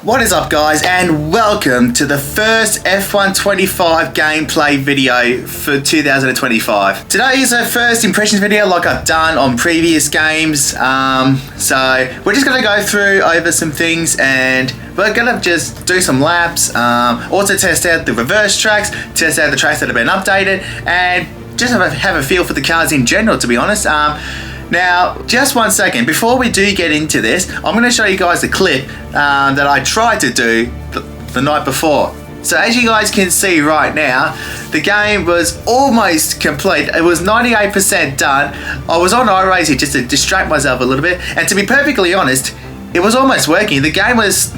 What is up, guys, and welcome to the first F1 25 gameplay video for 2025. Today is a first impressions video like I've done on previous games. So we're just going to go through over some things and we're going to just do some laps, also test out the reverse tracks, test out the tracks that have been updated, and just have a feel for the cars in general, to be honest. Now, just one second, before we do get into this, I'm going to show you guys a clip that I tried to do the night before. So as you guys can see right now, the game was almost complete. It was 98% done. I was on iRacing just to distract myself a little bit, and to be perfectly honest, it was almost working. The game was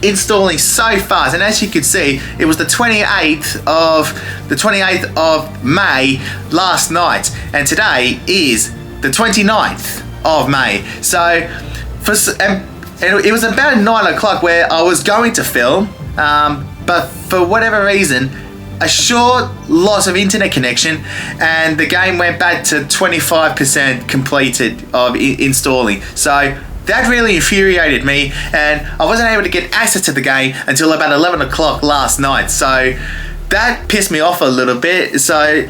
installing so fast, and as you could see, it was the 28th of May last night, and today is the 29th of May. So it was about 9 o'clock where I was going to film, but for whatever reason, a short loss of internet connection, and the game went back to 25% completed of installing. So that really infuriated me, and I wasn't able to get access to the game until about 11 o'clock last night. So that pissed me off a little bit. So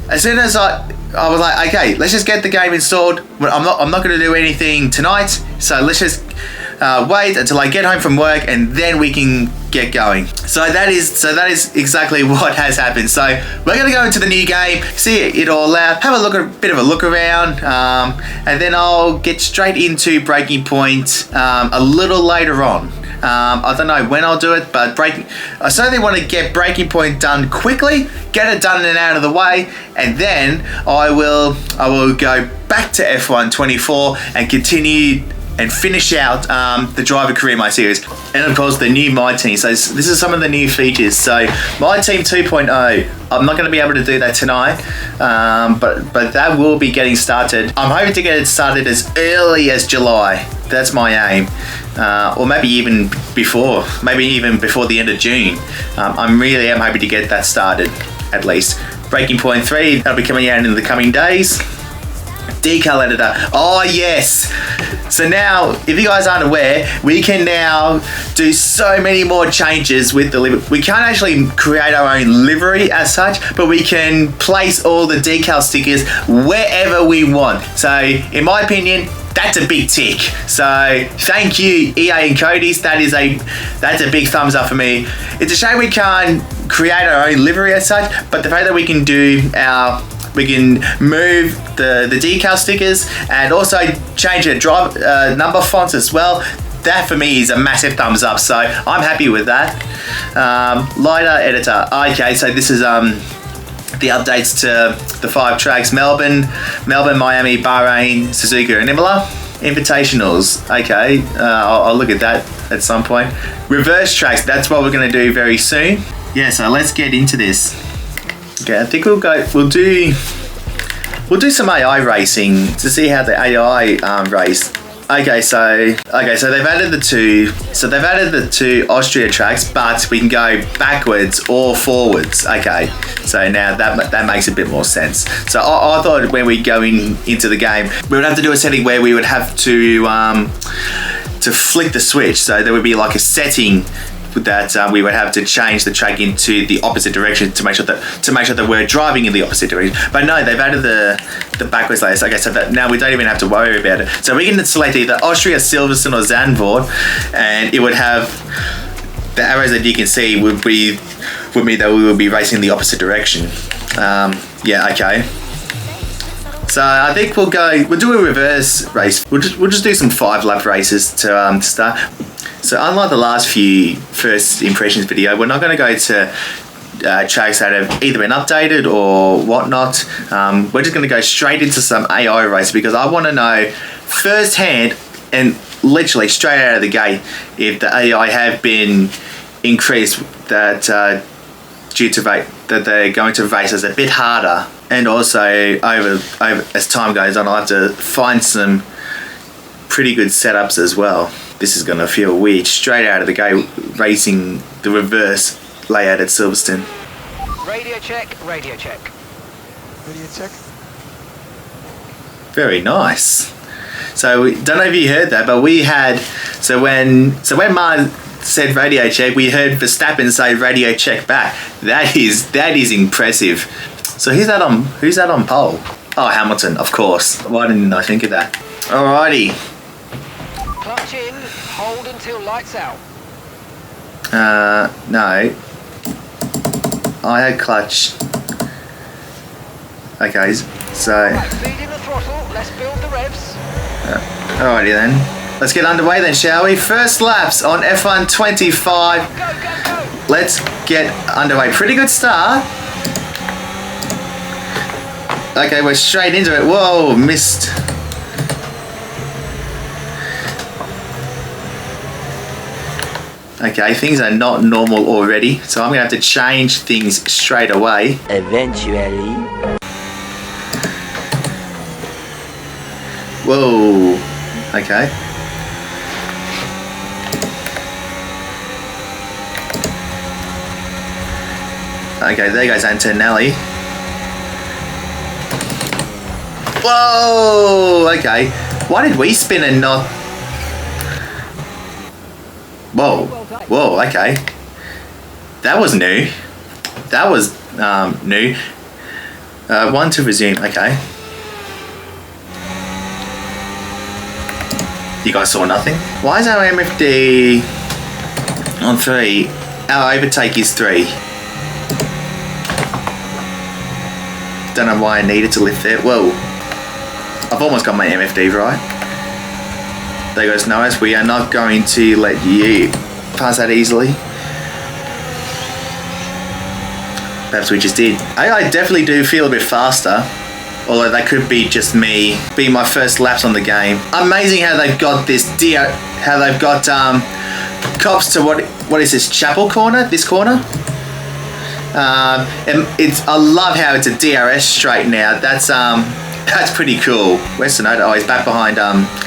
as soon as I was like, okay, let's just get the game installed. I'm not going to do anything tonight, so let's just wait until I get home from work, and then we can get going. So that is exactly what has happened. So we're going to go into the new game, see it all out, have a bit of a look around, and then I'll get straight into Breaking Point a little later on. I don't know when I'll do it, but I certainly want to get Breaking Point done quickly, get it done and out of the way, and then I will go back to F1 24 and continue and finish out the Driver Career Mode series, and of course the new My Team. So this is some of the new features. So My Team 2.0, I'm not going to be able to do that tonight, but that will be getting started. I'm hoping to get it started as early as July. That's my aim, or maybe even before the end of June. I'm really hoping to get that started at least. Breaking Point 3, that'll be coming out in the coming days. Decal editor, oh yes. So now, if you guys aren't aware, we can now do so many more changes with the livery. We can't actually create our own livery as such, but we can place all the decal stickers wherever we want. So in my opinion, that's a big tick. So thank you, EA and Cody's. That's a big thumbs up for me. It's a shame we can't create our own livery as such, but the fact that we can move the decal stickers and also change the number fonts as well. That for me is a massive thumbs up, so I'm happy with that. Lighter editor. Okay, so this is the updates to the 5 tracks: Melbourne, Miami, Bahrain, Suzuka, and Imola. Invitationals. Okay, I'll look at that at some point. Reverse tracks. That's what we're going to do very soon. Yeah, so let's get into this. Okay, I think we'll do some AI racing to see how the AI race. Okay, so they've added the two Austria tracks, but we can go backwards or forwards. Okay, so now that makes a bit more sense. So I thought when we go into the game, we would have to do a setting where we would have to flick the switch. So there would be like a setting that we would have to change the track into the opposite direction to make sure that we're driving in the opposite direction. But no, they've added the backwards layers. Okay, so that now we don't even have to worry about it. So we can select either Austria, Silverstone, or Zandvoort, and it would have the arrows that you can see would mean that we will be racing in the opposite direction. Yeah, okay. So I think we'll do a reverse race. We'll just do some 5-lap races to start. So unlike the last few first impressions video, we're not going to go to tracks that have either been updated or whatnot. We're just going to go straight into some AI race, because I want to know firsthand and literally straight out of the gate if the AI have been increased, that due to that they're going to race us a bit harder, and also over as time goes on, I'll have to find some pretty good setups as well. This is going to feel weird straight out of the gate, racing the reverse layout at Silverstone. Radio check, radio check. Radio check. Very nice. So don't know if you heard that, but we had when said radio check, we heard Verstappen say radio check back. That is impressive. So who's that on pole? Oh, Hamilton, of course. Why didn't I think of that? Alrighty. Clutch in, hold until lights out. No. I had clutch. Okay, so... Right, feed in the throttle, let's build the revs. Alrighty then. Let's get underway then, shall we? First laps on F1 25. Go, go, go. Let's get underway. Pretty good start. Okay, we're straight into it. Whoa, missed. Okay, things are not normal already, so I'm gonna have to change things straight away. Eventually. Whoa. Okay. Okay, there goes Antonelli. Whoa! Okay. Why did we spin and not... Whoa. Whoa, okay. That was new. That was new. One to resume, okay. You guys saw nothing? Why is our MFD on 3? Our overtake is 3. Don't know why I needed to lift there. Whoa. I've almost got my MFD right. There goes Noah's. We are not going to let you pass that easily. Perhaps we just did. I definitely do feel a bit faster. Although that could be just me being my first laps on the game. Amazing how they've got this how they've got cops to what is this, Chapel corner? This corner? And I love how it's a DRS straight now. That's pretty cool. Where's Sonoda? Oh, he's back behind.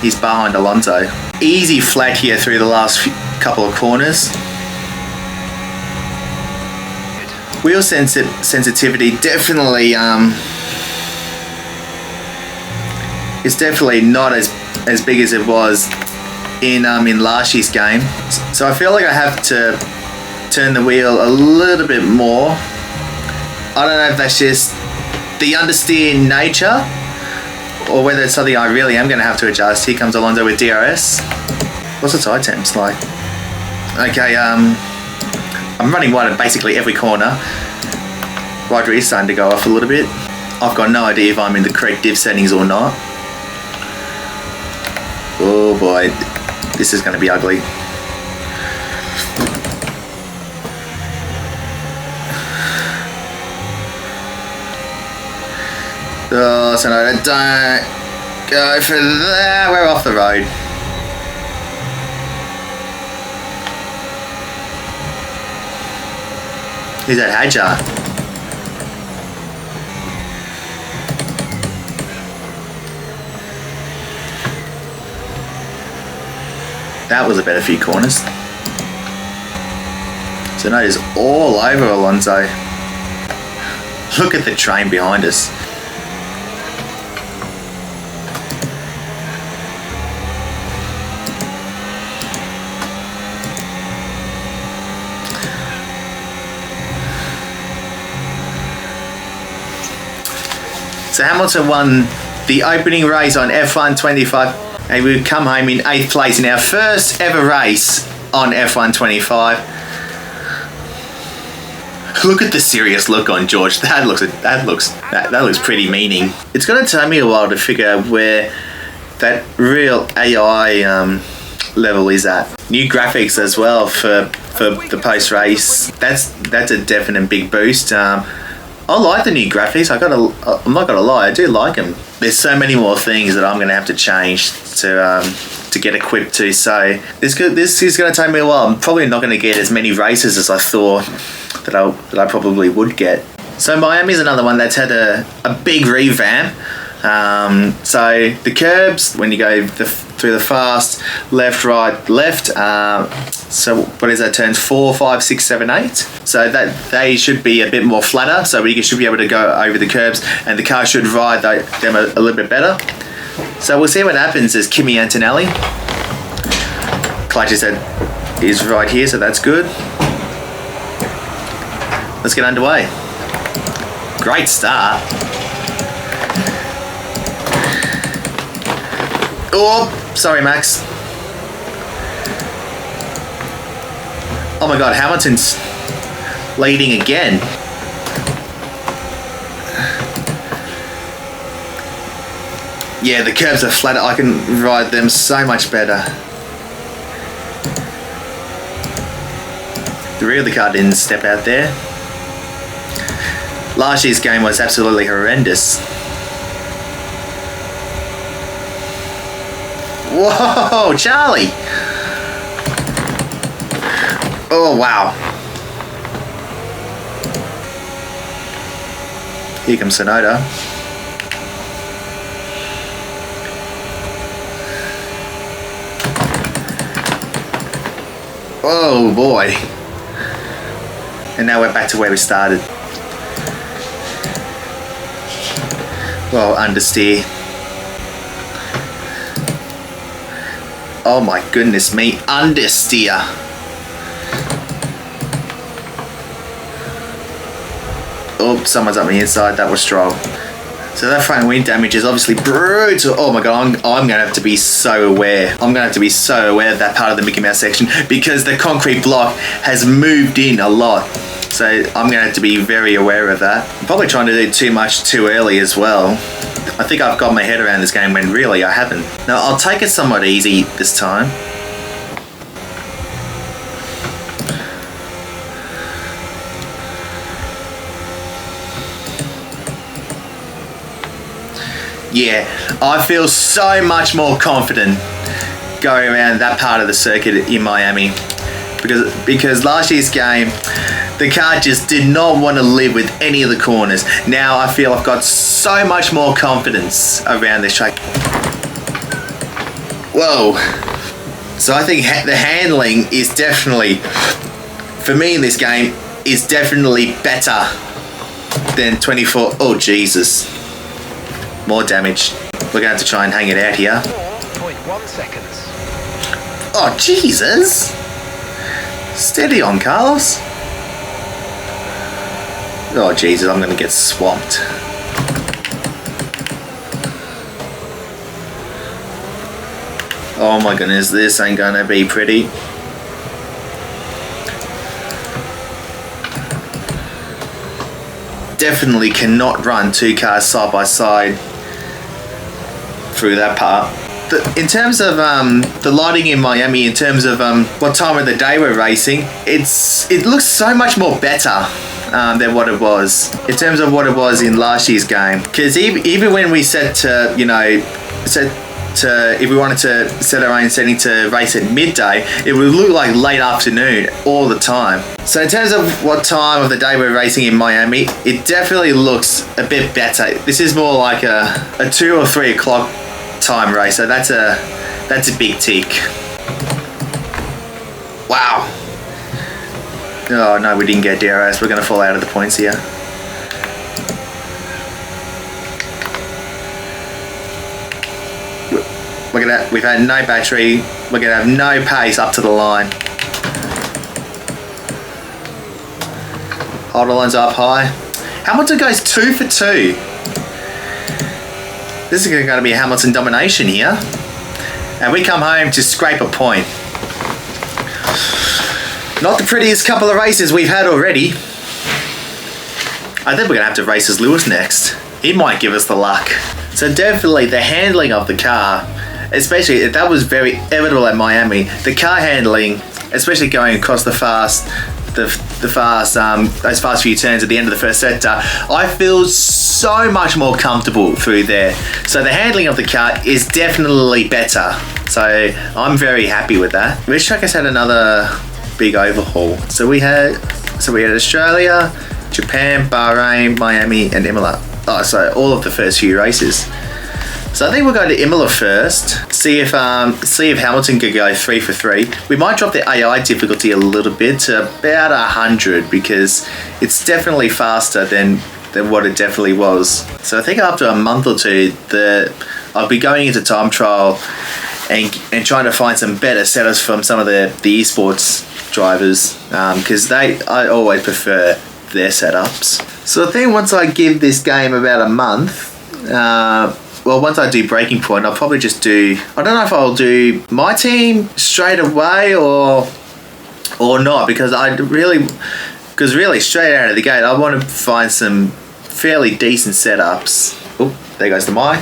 He's behind Alonso. Easy flat here through the last couple of corners. Wheel sensitivity definitely it's definitely not as big as it was in last year's game. So I feel like I have to turn the wheel a little bit more. I don't know if that's just the understeer nature or whether it's something I really am going to have to adjust. Here comes Alonso with DRS. What's the tire temps like? Okay, I'm running wide at basically every corner. Right rear is starting to go off a little bit. I've got no idea if I'm in the correct div settings or not. Oh boy, this is going to be ugly. Oh, so no, don't go for that. We're off the road. Who's that, Hadjar? That was a better few corners. So no, it's all over Alonso. Look at the train behind us. So Hamilton won the opening race on F1 25 and we've come home in 8th place in our first ever race on F1 25. Look at the serious look on George. That looks pretty meaning. It's going to take me a while to figure out where that real AI level is at. New graphics as well for the post race. That's a definite big boost. I like the new graphics. I'm not gonna lie, I do like them. There's so many more things that I'm gonna have to change to get equipped to. So this is gonna take me a while. I'm probably not gonna get as many races as I thought that I probably would get. So Miami's another one that's had a big revamp. So the curbs, when you go through the fast, left, right, left. So what is that? Turns 4, 5, 6, 7, 8. So that they should be a bit more flatter. So we should be able to go over the curbs, and the car should ride them a little bit better. So we'll see what happens as Kimi Antonelli. Clutch is at is right here, so that's good. Let's get underway. Great start. Oh, sorry, Max. Oh my God, Hamilton's leading again. Yeah, the curbs are flatter. I can ride them so much better. The rear of the car didn't step out there. Last year's game was absolutely horrendous. Whoa, Charlie! Oh, wow. Here comes Sonoda. Oh boy. And now we're back to where we started. Well, understeer. Oh my goodness me, understeer. Oh, someone's up on the inside, that was strong. So that front wing damage is obviously brutal. Oh my God, I'm gonna have to be so aware. I'm gonna have to be so aware of that part of the Mickey Mouse section because the concrete block has moved in a lot. So I'm gonna have to be very aware of that. I'm probably trying to do too much too early as well. I think I've got my head around this game when really I haven't. Now I'll take it somewhat easy this time. Yeah, I feel so much more confident going around that part of the circuit in Miami because last year's game the car just did not want to live with any of the corners. Now I feel I've got so much more confidence around this track. Whoa. So I think the handling is definitely, for me in this game, is definitely better than 24. Oh Jesus. More damage. We're going to have to try and hang it out here. 4.1 seconds. Oh, Jesus! Steady on, Carlos. Oh, Jesus, I'm going to get swamped. Oh my goodness, this ain't going to be pretty. Definitely cannot run two cars side by side through that part. In terms of the lighting in Miami, in terms of what time of the day we're racing, it looks so much more better than what it was in terms of what it was in last year's game. Because even when we set to, you know, if we wanted to set our own setting to race at midday, it would look like late afternoon all the time. So in terms of what time of the day we're racing in Miami, it definitely looks a bit better. This is more like a 2 or 3 o'clock time race, so that's a big tick. Wow. Oh no, we didn't get DRS. We're going to fall out of the points here. Look at that, we've had no battery, we're going to have no pace up to the line. Hold the lines up high. Hamilton goes 2 for 2. This is going to be a Hamilton domination here. And we come home to scrape a point. Not the prettiest couple of races we've had already. I think we're going to have to race as Lewis next. He might give us the luck. So definitely the handling of the car, especially that was very evident at Miami. The car handling, especially going across those fast few turns at the end of the first sector, I feel so much more comfortable through there. So the handling of the car is definitely better. So I'm very happy with that. This track has had another big overhaul. So we had Australia, Japan, Bahrain, Miami, and Imola. Oh, so all of the first few races. So I think we'll go to Imola first, see if Hamilton could go 3 for 3. We might drop the AI difficulty a little bit to about 100 because it's definitely faster than what it definitely was. So I think after a month or two, I'll be going into time trial and trying to find some better setups from some of the esports drivers, because I always prefer their setups. So I think once I give this game about a month, once I do Breaking Point, I'll probably just do, I don't know if I'll do my team straight away or not, because really straight out of the gate I want to find some fairly decent setups. Oh, there goes the mic.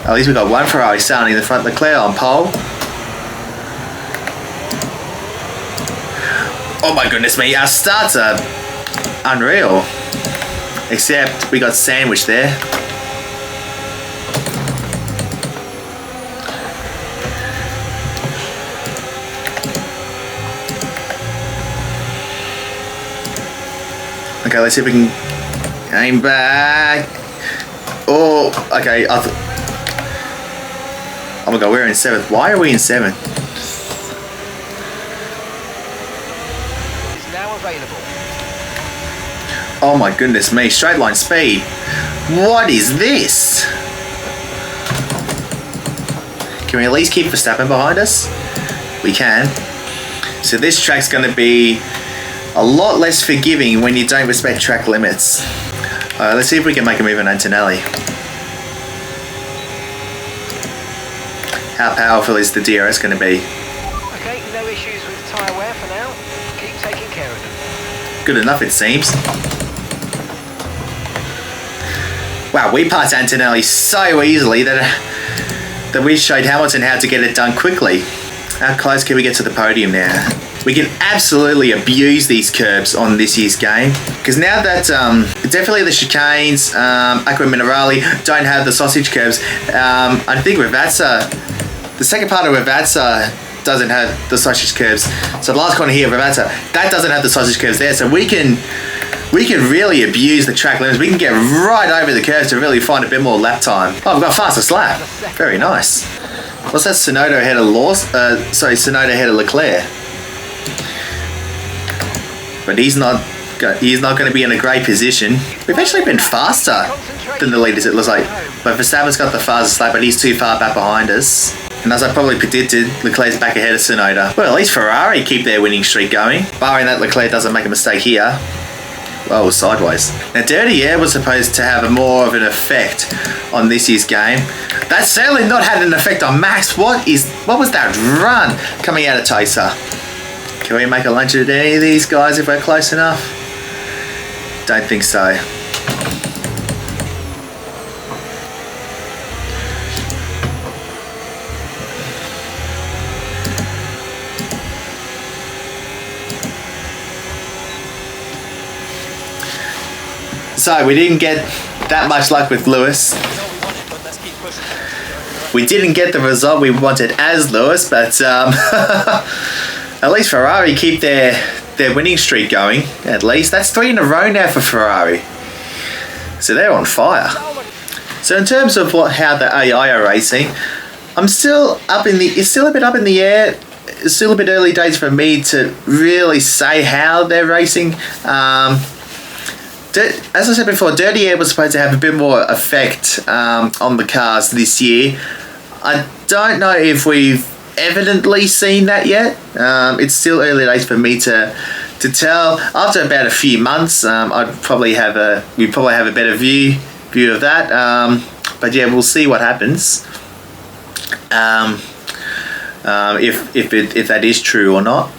At least we got one Ferrari starting in the front, Leclerc on pole. Oh my goodness me, our starts are unreal. Except we got sandwiched there. Okay, let's see if we can aim back. Oh, okay. Oh my god, we're in 7th. Why are we in 7th? Is now available. Oh my goodness me, straight line speed. What is this? Can we at least keep Verstappen behind us? We can. So this track's going to be a lot less forgiving when you don't respect track limits. Let's see if we can make a move on Antonelli. How powerful is the DRS going to be? Okay, no issues with tyre wear for now. Keep taking care of them. Good enough, it seems. Wow, we passed Antonelli so easily that we showed Hamilton how to get it done quickly. How close can we get to the podium now? We can absolutely abuse these curbs on this year's game, because now that definitely the chicanes, Aqua Minerale don't have the sausage curbs. I think Ravazza, the second part of Ravazza doesn't have the sausage curves. So the last corner here, Ravazza, that doesn't have the sausage curves there. So we can really abuse the track limits. We can get right over the curves to really find a bit more lap time. Oh, we've got fastest lap. Very nice. What's that? Sonoda ahead of Sonoda ahead of Leclerc. But he's not going to be in a great position. We've actually been faster than the leaders, it looks like. But Verstappen's got the fastest lap, but he's too far back behind us. And as I probably predicted, Leclerc's back ahead of Sonoda. Well, at least Ferrari keep their winning streak going, barring that Leclerc doesn't make a mistake here. Well, sideways. Now, dirty air was supposed to have more of an effect on this year's game. That's certainly not had an effect on Max. What was that run coming out of Taser? Can we make a lunch at any of these guys if we're close enough? Don't think so. So we didn't get that much luck with Lewis. We didn't get the result we wanted as Lewis, but at least Ferrari keep their winning streak going. At least that's 3 in a row now for Ferrari. So they're on fire. So in terms of how the AI are racing, it's still a bit up in the air. It's still a bit early days for me to really say how they're racing. As I said before, dirty air was supposed to have a bit more effect on the cars this year. I don't know if we've evidently seen that yet. It's still early days for me to tell. After about a few months, we'd probably have a better view of that. But yeah, we'll see what happens. If that is true or not.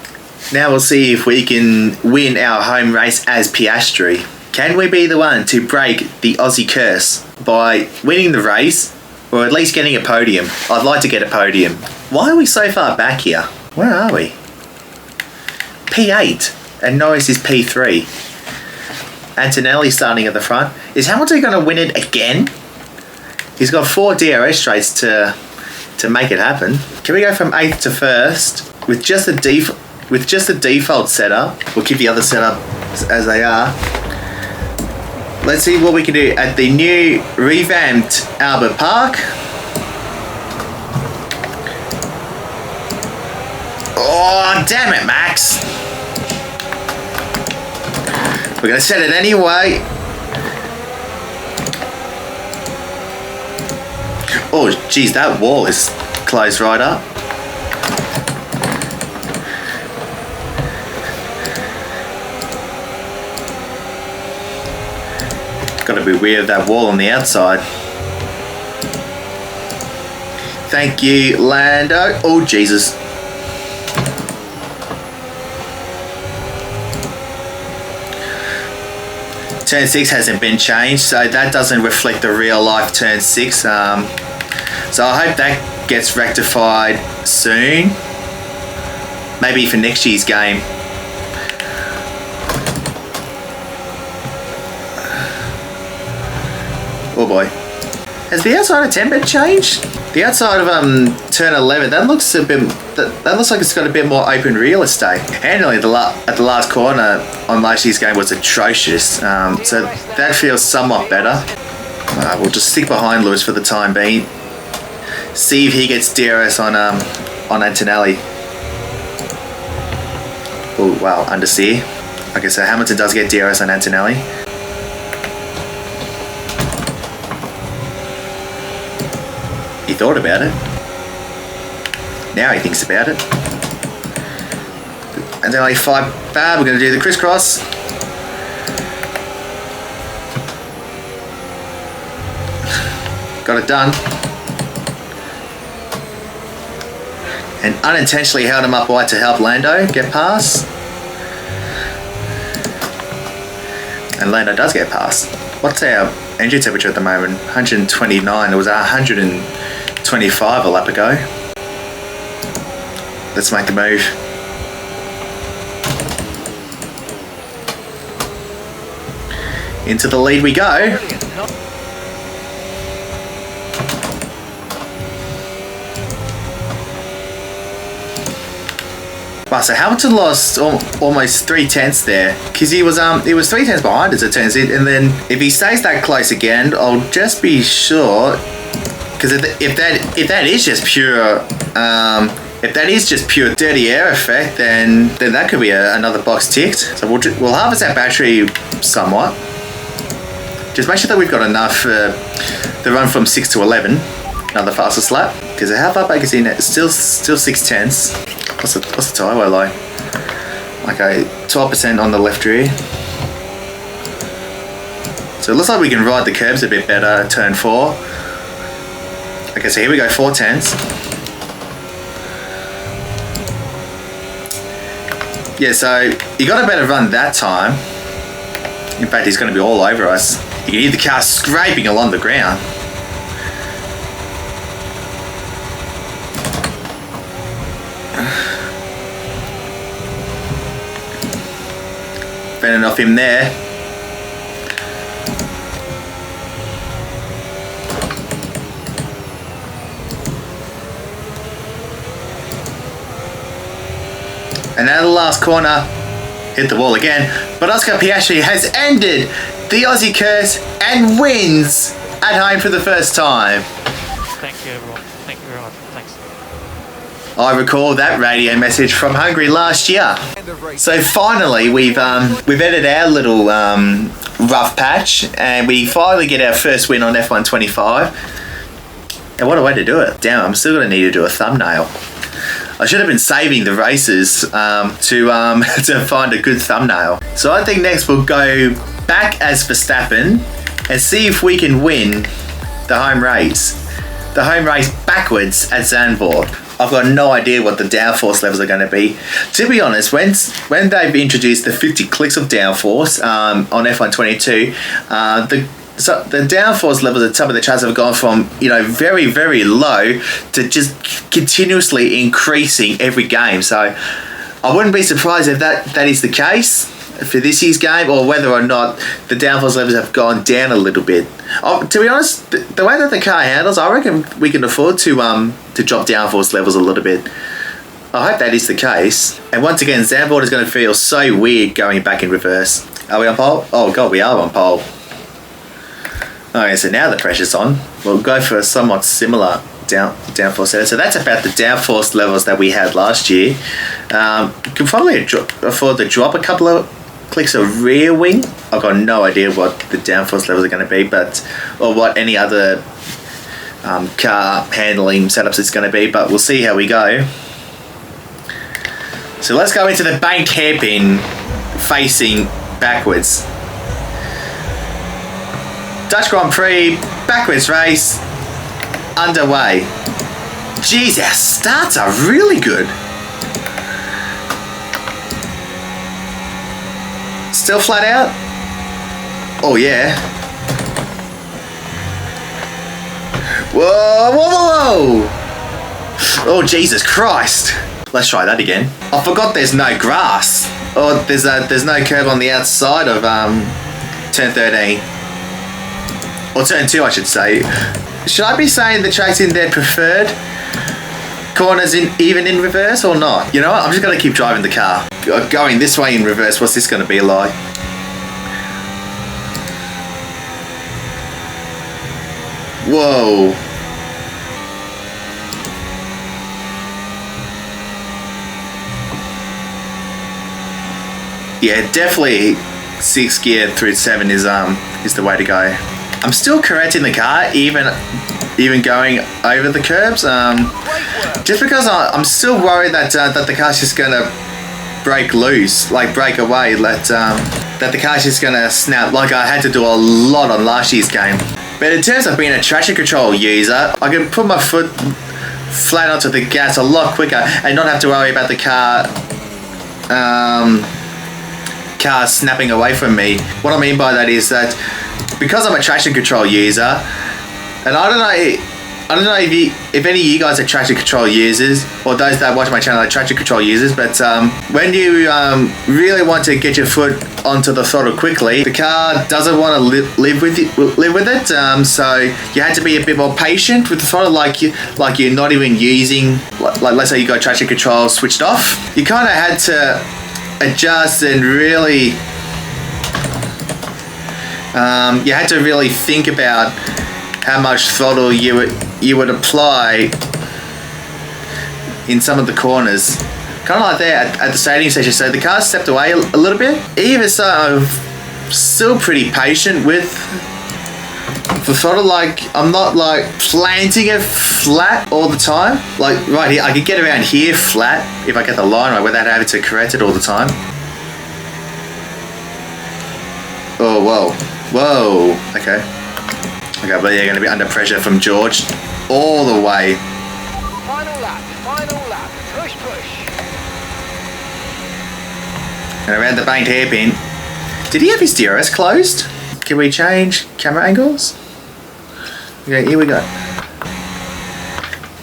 Now we'll see if we can win our home race as Piastri. Can we be the one to break the Aussie curse by winning the race, or at least getting a podium? I'd like to get a podium. Why are we so far back here? Where are we? P8, and Norris is P3. Antonelli starting at the front. Is Hamilton going to win it again? He's got 4 DRS straights to make it happen. Can we go from 8th to 1st with just the default setup? We'll keep the other setup as they are. Let's see what we can do at the new revamped Albert Park. Oh, damn it, Max. We're going to set it anyway. Oh, geez, that wall is closed right up. Got to be aware of that wall on the outside. Thank you, Lando. Oh, Jesus. Turn 6 hasn't been changed, so that doesn't reflect the real life turn 6. So I hope that gets rectified soon. Maybe for next year's game. Oh boy. Has the outside of 10 been changed? The outside of turn 11, that looks a bit. That looks like it's got a bit more open real estate. Handling at the last corner on last year's game was atrocious. So that feels somewhat better. We'll just stick behind Lewis for the time being. See if he gets DRS on Antonelli. Oh wow, understeer. Okay, so Hamilton does get DRS on Antonelli. He thought about it. Now he thinks about it. And then only 5 bad. We're going to do the crisscross. Got it done. And unintentionally held him up wide to help Lando get past. And Lando does get past. What's our engine temperature at the moment? 129. It was 125 a lap ago. Let's make the move. Into the lead we go. Wow, so Hamilton lost almost 3/10 there, because he was 3/10 behind as it turns out, and then if he stays that close again, I'll just be sure, because if that is just pure dirty air effect, then that could be another box ticked. So we'll harvest that battery somewhat. Just make sure that we've got enough to run from 6 to 11, another fastest lap, because how far back is he now? Still 6/10. What's the tyre weigh like? Okay, 12% on the left rear. So it looks like we can ride the curbs a bit better at turn 4. Okay, so here we go, 4/10. Yeah, so you got a better run that time. In fact, he's going to be all over us. You can hear the car scraping along the ground. Fending off him there. And now the last corner, hit the wall again, but Oscar Piastri has ended the Aussie curse and wins at home for the first time. Thank you everyone, thank you very much, thanks. I recall that radio message from Hungary last year. So finally we've edited our little rough patch, and we finally get our first win on F1 25. And what a way to do it. Damn, I'm still going to need to do a thumbnail. I should have been saving the races to find a good thumbnail. So I think next we'll go back as Verstappen and see if we can win the home race. The home race backwards at Zandvoort. I've got no idea what the downforce levels are going to be. To be honest, when they've introduced the 50 clicks of downforce on F1 22, the downforce levels at some of the charts have gone from, very, very low to just continuously increasing every game. So I wouldn't be surprised if that is the case for this year's game, or whether or not the downforce levels have gone down a little bit. To be honest, the way that the car handles, I reckon we can afford to drop downforce levels a little bit. I hope that is the case. And once again, Zandvoort is going to feel so weird going back in reverse. Are we on pole? Oh god, we are on pole. Okay, so now the pressure's on. We'll go for a somewhat similar downforce setup. So that's about the downforce levels that we had last year. Can probably afford to drop a couple of clicks of rear wing. I've got no idea what the downforce levels are going to be, or what any other car handling setups it's going to be, but we'll see how we go. So let's go into the banked hairpin facing backwards. Dutch Grand Prix backwards race underway. Jeez, our starts are really good. Still flat out? Oh yeah. Whoa, whoa, whoa! Oh Jesus Christ! Let's try that again. I forgot there's no grass. Oh, there's no curb on the outside of turn 13. Or turn 2, I should say. Should I be saying the tracks in their preferred corners even in reverse or not? You know what? I'm just gonna keep driving the car. Going this way in reverse, what's this gonna be like? Whoa. Yeah, definitely 6 gear through 7 is the way to go. I'm still correcting the car, even going over the curbs. Just because I'm still worried that the car's just gonna break loose, like break away. That the car's just gonna snap, like I had to do a lot on last year's game. But in terms of being a traction control user, I can put my foot flat onto the gas a lot quicker and not have to worry about the car snapping away from me. What I mean by that is that because I'm a traction control user, and I don't know if any of you guys are traction control users, or those that watch my channel are traction control users, but when you really want to get your foot onto the throttle quickly, the car doesn't want to live with it. So you had to be a bit more patient with the throttle, like you're not even using, like let's say you got traction control switched off. You kind of had to adjust and really you had to really think about how much throttle you would apply in some of the corners, kind of like there at the stadium station. So the car stepped away a little bit. Even so, I'm still pretty patient with the throttle. Like I'm not like planting it flat all the time. Like right here, I could get around here flat if I get the line right without having to correct it all the time. Oh, whoa. Whoa. Okay, but you're going to be under pressure from George all the way. Final lap, push. And around the banked hairpin. Did he have his DRS closed? Can we change camera angles? Okay, here we go.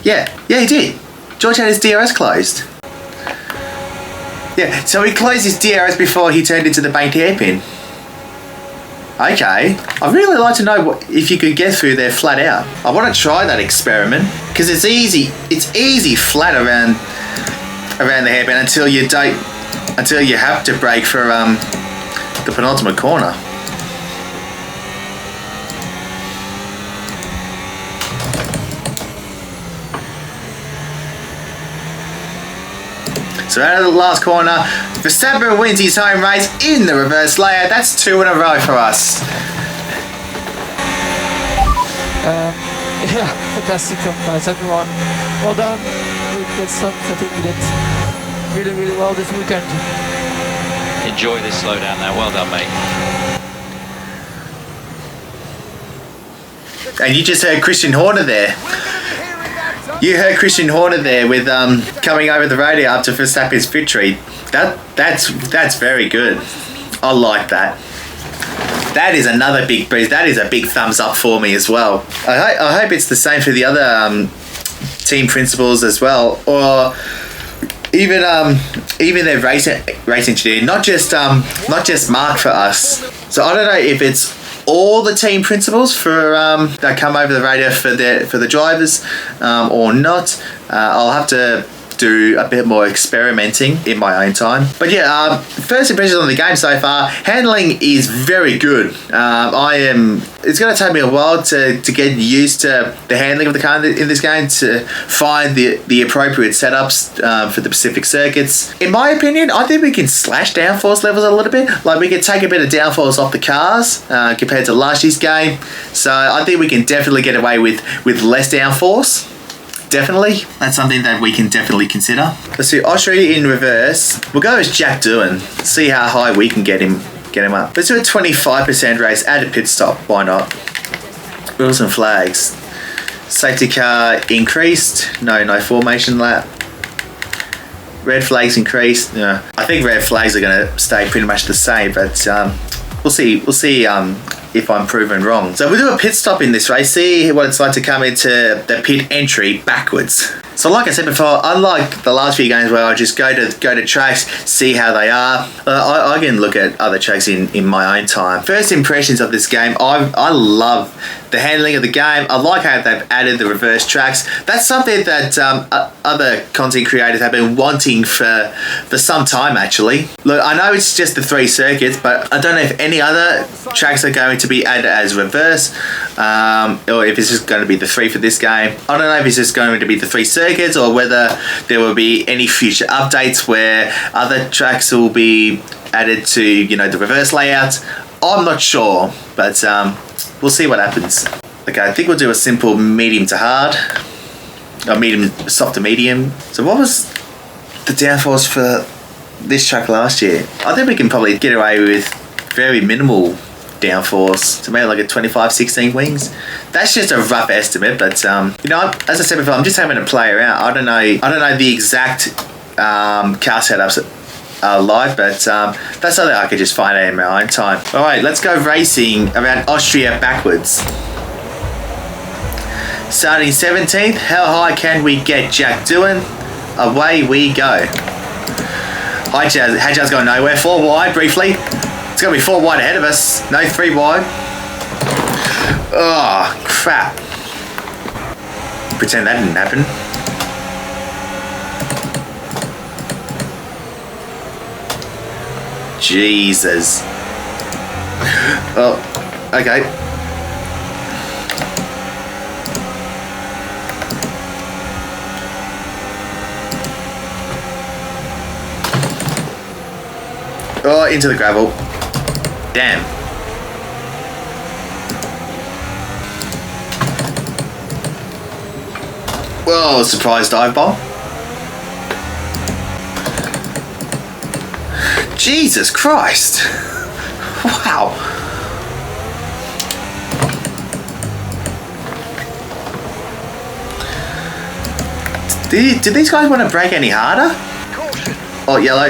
Yeah, he did. George had his DRS closed. Yeah, so he closed his DRS before he turned into the banked hairpin. Okay, I'd really like to know if you could get through there flat out. I want to try that experiment because it's easy flat around the hairpin until you have to brake for the penultimate corner. So out of the last corner, Verstappen wins his home race in the reverse layout. That's 2 in a row for us. Yeah, fantastic job, guys, everyone. Well done. Good stuff. I think we did really well this weekend. Enjoy this slowdown now. Well done, mate. And you just heard Christian Horner there. You heard Christian Horner there with coming over the radio up to Verstappen's victory. That's very good. I like that. That is another big boost. That is a big thumbs up for me as well. I hope it's the same for the other team principals as well, or even their race engineer. Not just Mark for us. So I don't know if it's all the team principals for that come over the radio for the drivers or not. I'll have to do a bit more experimenting in my own time. But yeah, first impressions on the game so far, handling is very good. It's going to take me a while to get used to the handling of the car in this game, to find the appropriate setups for the specific circuits. In my opinion, I think we can slash downforce levels a little bit. Like, we can take a bit of downforce off the cars compared to last year's game. So I think we can definitely get away with less downforce. Definitely. That's something that we can definitely consider. Let's do Austria in reverse. We'll go as Jack Doohan. See how high we can get him up. Let's do a 25% race at a pit stop. Why not? Wheels and flags. Safety car increased. No formation lap. Red flags increased. Yeah. I think red flags are going to stay pretty much the same, but we'll see. We'll see if I'm proven wrong. So we'll do a pit stop in this race, see what it's like to come into the pit entry backwards. So like I said before, unlike the last few games where I just go to tracks, see how they are, I can look at other tracks in my own time. First impressions of this game, I love the handling of the game. I like how they've added the reverse tracks. That's something that other content creators have been wanting for some time, actually. Look, I know it's just the 3 circuits, but I don't know if any other tracks are going to be added as reverse, or if it's just going to be the 3 for this game. I don't know if it's just going to be the 3 circuits, or whether there will be any future updates where other tracks will be added to, you know, the reverse layout. I'm not sure, but we'll see what happens. Okay, I think we'll do a simple medium to hard, or medium, soft to medium. So what was the downforce for this track last year? I think we can probably get away with very minimal downforce, to maybe like a 25-16 wings. That's just a rough estimate, but you know, as I said before, I'm just having to play around. I don't know the exact car setups are like, but that's something I could just find out in my own time. All right, let's go racing around Austria backwards. Starting 17th, how high can we get Jack Doohan? Away we go. Hajjaz going nowhere. 4 wide briefly. It's going to be 4 wide ahead of us. No, 3 wide. Oh, crap. Pretend that didn't happen. Jesus. Oh, okay. Oh, into the gravel. Damn. Whoa, surprise dive bomb. Jesus Christ. Wow. Did these guys want to brake any harder? Oh, yellow.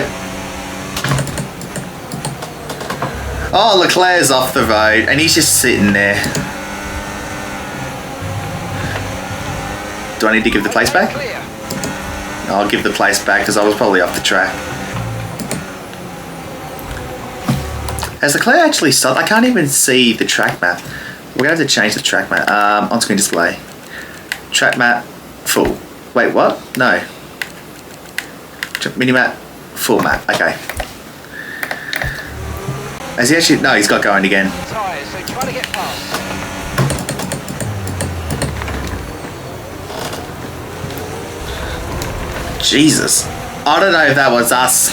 Oh, Leclerc's off the road and he's just sitting there. Do I need to give the place back? No, I'll give the place back because I was probably off the track. Has Leclerc actually stopped? I can't even see the track map. We're going to have to change the track map. On-screen display. Track map full. Wait, what? No. Minimap full map. Okay. Has he actually? No, he's got going again. Tyres, so try to get past. Jesus. I don't know if that was us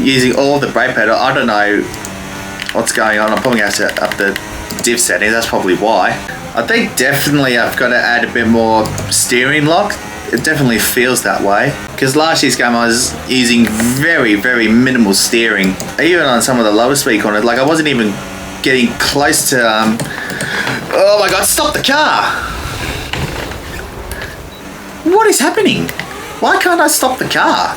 using all the brake pedal. I don't know what's going on. I'm probably going to have to up the div settings. That's probably why. I think definitely I've got to add a bit more steering lock. It definitely feels that way. Because last year's game I was using very, very minimal steering. Even on some of the lower speed corners. Like, I wasn't even getting close to... Oh my god, stop the car! What is happening? Why can't I stop the car?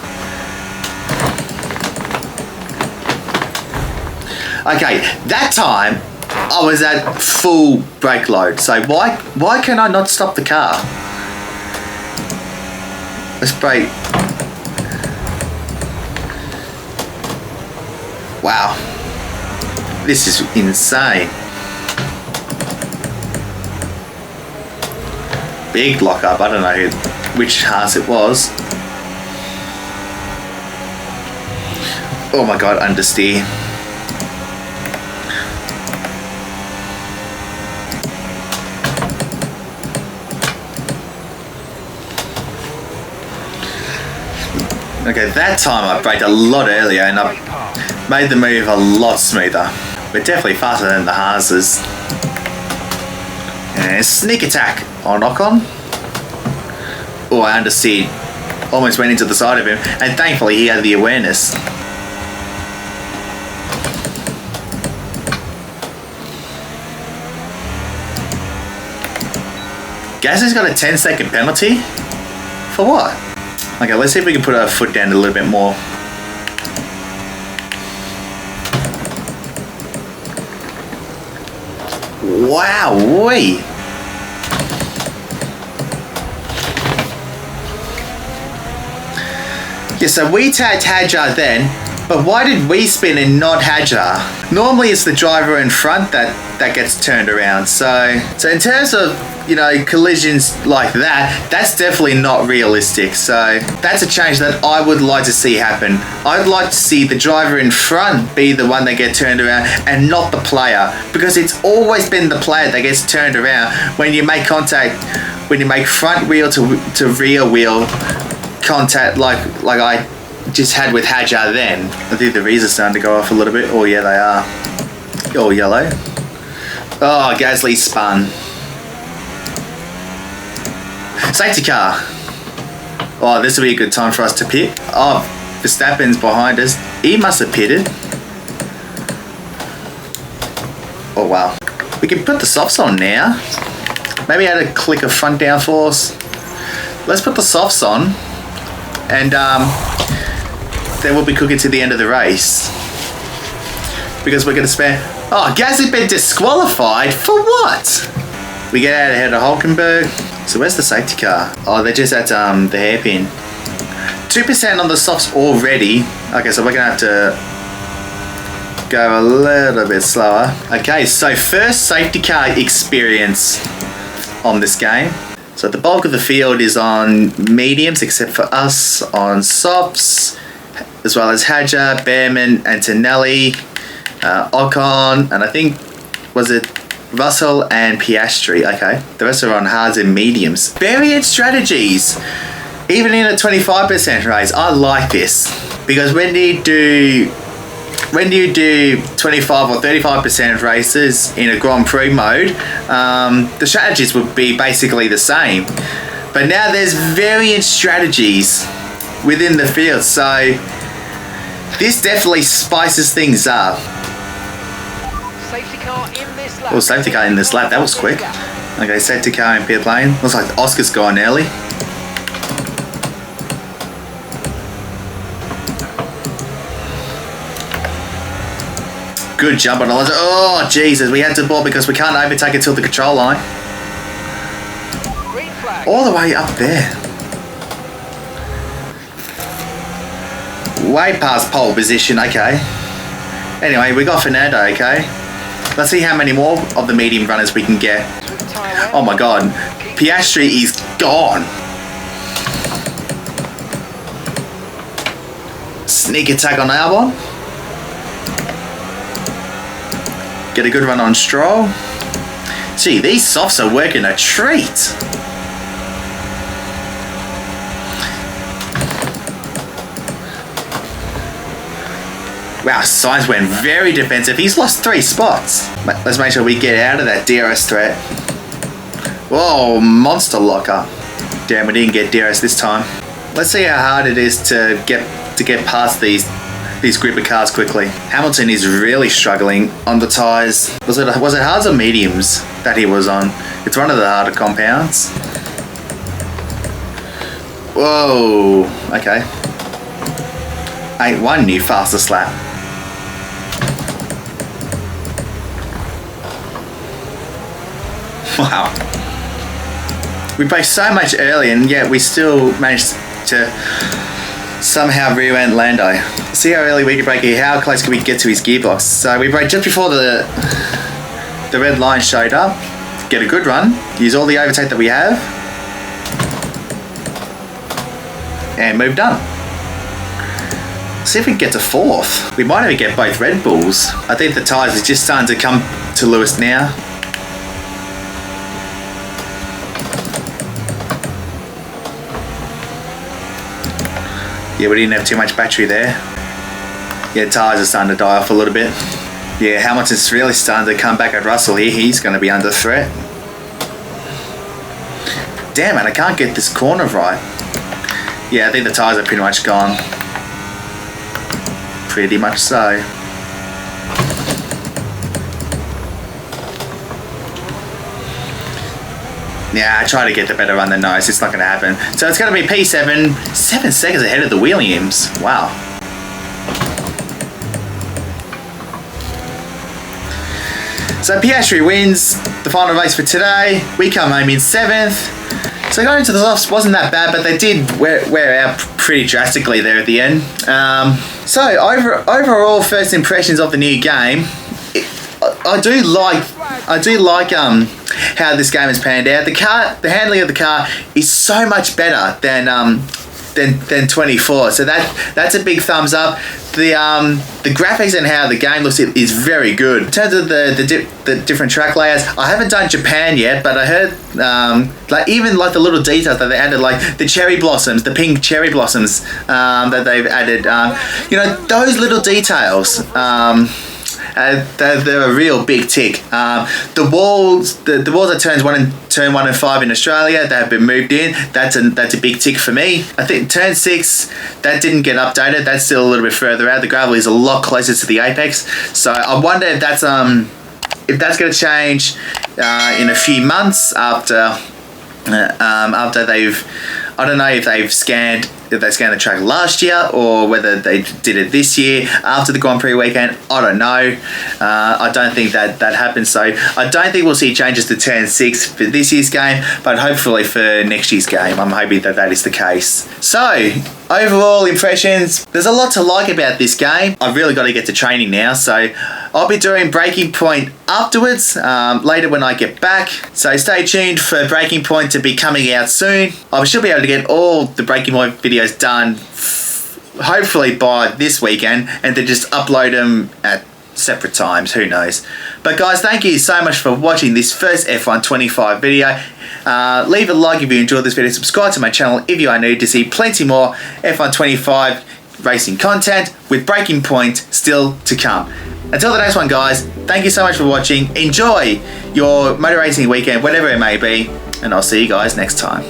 Okay, that time I was at full brake load. So why can I not stop the car? Let's brake. Wow. This is insane. Big lockup. I don't know which harness it was. Oh my god, understeer. Okay, that time I braked a lot earlier and I made the move a lot smoother. But definitely faster than the Haas's. And sneak attack on Ocon. Oh, I understeered. Almost went into the side of him, and thankfully he had the awareness. Gasly's got a 10-second penalty? For what? Okay, let's see if we can put our foot down a little bit more. Wow, wait. Yeah, so we tagged Hadjar then, but why did we spin and not Hadjar? Normally it's the driver in front that gets turned around. So in terms of, you know, collisions like that, that's definitely not realistic. So that's a change that I would like to see happen. I'd like to see the driver in front be the one that gets turned around and not the player, because it's always been the player that gets turned around when you make contact, when you make front wheel to rear wheel contact like I just had with Hadjar then. I think the V's are starting to go off a little bit. Oh yeah, they are. All yellow. Oh, Gasly spun. Safety car. Oh, this will be a good time for us to pit. Oh, Verstappen's behind us. He must have pitted. Oh wow. We can put the softs on now. Maybe add a click of front downforce. Let's put the softs on. And then we'll be cooking to the end of the race. Because we're going to spend... Oh, Gasly been disqualified? For what? We get out ahead of Hulkenberg. So where's the safety car? Oh, they're just at the hairpin. 2% on the softs already. Okay, so we're going to have to go a little bit slower. Okay, so first safety car experience on this game. So the bulk of the field is on mediums, except for us on softs, as well as Hadjar, Behrman, Antonelli, Ocon, and I think, was it Russell and Piastri? Okay, the rest are on hards and mediums. Variant strategies, even in a 25% race. I like this, because when you do 25 or 35% races in a Grand Prix mode, the strategies would be basically the same. But now there's variant strategies within the field, so this definitely spices things up. Safety car in this lap. Oh, safety car in this lap, that was quick. Okay, safety car in pit lane. Looks like Oscar's gone early. Good jump on Alonso. Oh, Jesus. We had to board because we can't overtake it till the control line. Green flag. All the way up there. Way past pole position. Okay. Anyway, we got Fernando. Okay. Let's see how many more of the medium runners we can get. Oh my God. Piastri is gone. Sneak attack on Albon. Get a good run on Stroll. Gee, these softs are working a treat. Wow, Sainz went very defensive. He's lost 3 spots. Let's make sure we get out of that DRS threat. Whoa, monster locker. Damn, we didn't get DRS this time. Let's see how hard it is to get past these group of cars quickly. Hamilton is really struggling on the tyres. Was it hards or mediums that he was on? It's one of the harder compounds. Whoa, okay. Ain't one new fastest lap. Wow. We braked so much early and yet we still managed to somehow rear-end Lando. See how early we can brake here, how close can we get to his gearbox. So we braked just before the red line showed up. Get a good run, use all the overtake that we have, and move done. See if we can get to 4th. We might even get both Red Bulls. I think the tyres are just starting to come to Lewis now. Yeah, we didn't have too much battery there. Yeah, tyres are starting to die off a little bit. Yeah, Hamilton's really starting to come back at Russell here. He's going to be under threat. Damn it, I can't get this corner right. Yeah, I think the tyres are pretty much gone. Pretty much so. Yeah, I try to get the better run than nose. It's not going to happen. So it's going to be P7, 7 seconds ahead of the Williams. Wow. So Piastri wins the final race for today. We come home in 7th. So going into the softs wasn't that bad, but they did wear out pretty drastically there at the end. So overall first impressions of the new game, I do like how this game has panned out. The handling of the car is so much better than 24. So that's a big thumbs up. The graphics and how the game looks is very good. In terms of the different track layouts, I haven't done Japan yet, but I heard even the little details that they added, like the cherry blossoms, the pink cherry blossoms that they've added. Those little details. They're a real big tick. The walls at turn 1 and 5 in Australia, they have been moved in. That's a big tick for me. I think turn 6, that didn't get updated. That's still a little bit further out. The gravel is a lot closer to the apex. So I wonder if that's going to change in a few months after they've. I don't know if they scanned the track last year or whether they did it this year after the Grand Prix weekend. I don't know. I don't think that happened. So I don't think we'll see changes to turn 6 for this year's game, but hopefully for next year's game, I'm hoping that is the case. So overall impressions, there's a lot to like about this game. I've really got to get to training now, so I'll be doing Breaking Point afterwards, later when I get back. So stay tuned for Breaking Point to be coming out soon. I should be able to get all the Breaking Point videos done hopefully by this weekend, and to just upload them at separate times, who knows. But guys, thank you so much for watching this first F1 25 video. Leave a like if you enjoyed this video, subscribe to my channel if you are new to see plenty more F1 25 racing content with Breaking Point still to come. Until the next one guys, thank you so much for watching. Enjoy your motor racing weekend, whatever it may be, and I'll see you guys next time.